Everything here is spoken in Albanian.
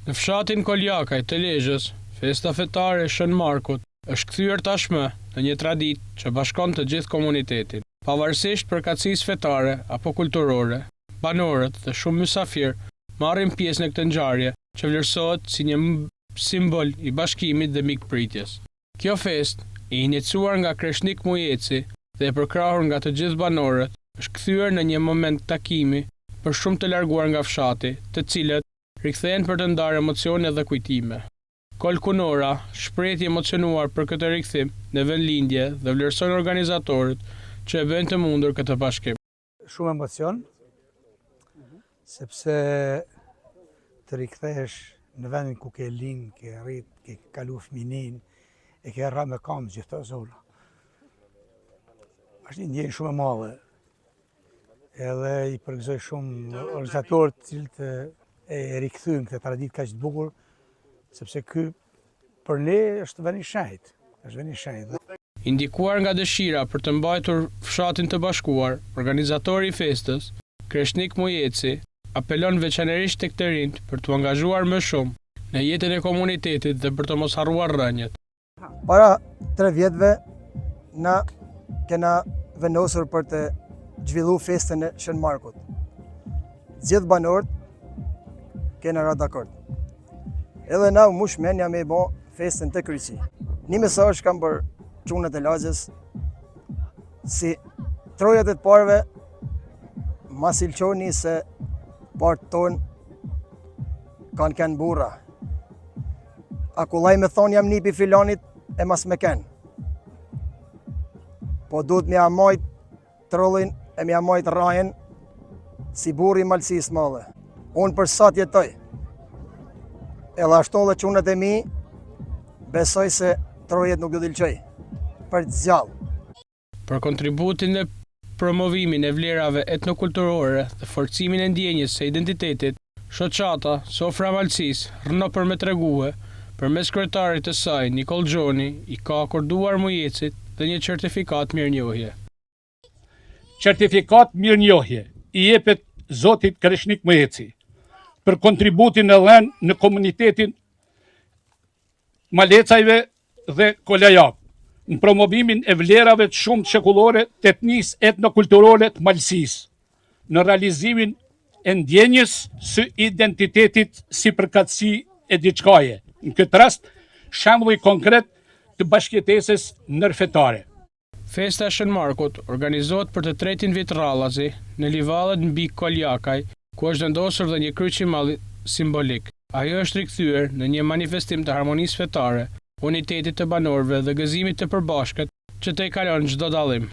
Në fshatin Koljakaj të Lezhës, festa fetare e Shën Markut është kthyer tashmë në një traditë që bashkon të gjithë komunitetin. Pavarësisht përkatësisë fetare apo kulturore, banorët dhe shumë mysafir marrin pjesë në këtë ngjarje që vlerësohet si një simbol i bashkimit dhe mikpritjes. Kjo festë, i iniciuar nga Kreshnik Mujeci dhe e përkrahur nga të gjithë banorët, është kthyer në një moment takimi për shumë të larguar nga fshati, të cilët rikthehen për të ndarë emocione dhe kujtime. Kol Kunora shpreh i emocionuar për këtë rikthim në vendlindje dhe vlerëson organizatorët që e bëjnë të mundur këtë bashkim. Shumë emocion, sepse të rikthehesh në vendin ku ke lind, ke rrit, ke kalu fëminin, e ke rra me kam gjithë të zola. Është një ndjenjë shumë e madhe, edhe i përgëzoj shumë organizatorët cilët e rikthyen këtë traditë kaq të bukur, sepse ky për ne është vend i shenjtë, është vend i shenjtë. Indikuar nga dëshira për të mbajtur fshatin të bashkuar, organizatori i festës, Kreshnik Mujeci, apelon veçanërisht tek të rinjt për të angazhuar më shumë në jetën e komunitetit dhe për të mos harruar rënjet. Para 3 vjetëve, na kena vendosur për të zhvillu festën e Shën Markut. Gjithë banorët kena ra dakord. Edhe na mush menja me bo festën të kryqi. Një mesazh kam për çunat e Lagjës, si trojat e të parve, mas ilqoni se partë tonë kanë kënë burra. A kullaj me thonë jam nipi filanit e mas me kënë. Po duhet me amajt trollin e me amajt rajen si burri malësis madhe. Unë për sa t'jetoj, edhe ashtu dhe çunat e mi, besoj se trojet nuk do t'ilqoj, për të zgjallë. Për kontributin dhe promovimin e vlerave etnokulturore dhe forcimin e ndjenjes së identitetit, shoqata Sofra Malësis rëno për me tregue, përmes kryetarit të saj, Nikol Gjoni, i ka akorduar Mujecit dhe një certifikat mirënjohje. Certifikat mirënjohje i jepet Zotit Kreshnik Mujeci për kontributin e dhënë në komunitetin Malecajve dhe Kolajak, në promovimin e vlerave të shumë shekullore të etnisë etnokulturore të Malësisë, në realizimin e ndjenjes së identitetit si përkatësi e diçkaje. Në këtë rast, shembull konkret të bashkëjetesës ndërfetare. Festa e Shën Markut organizohet për të tretin vit rradhazi në livallet mbi Koljakaj, ku është vendosur dhe një kryq i madh simbolik. Ajo është rikthyer në një manifestim të harmonisë fetare, unitetit të banorëve dhe gëzimit të përbashkët që të i kalon çdo dallim.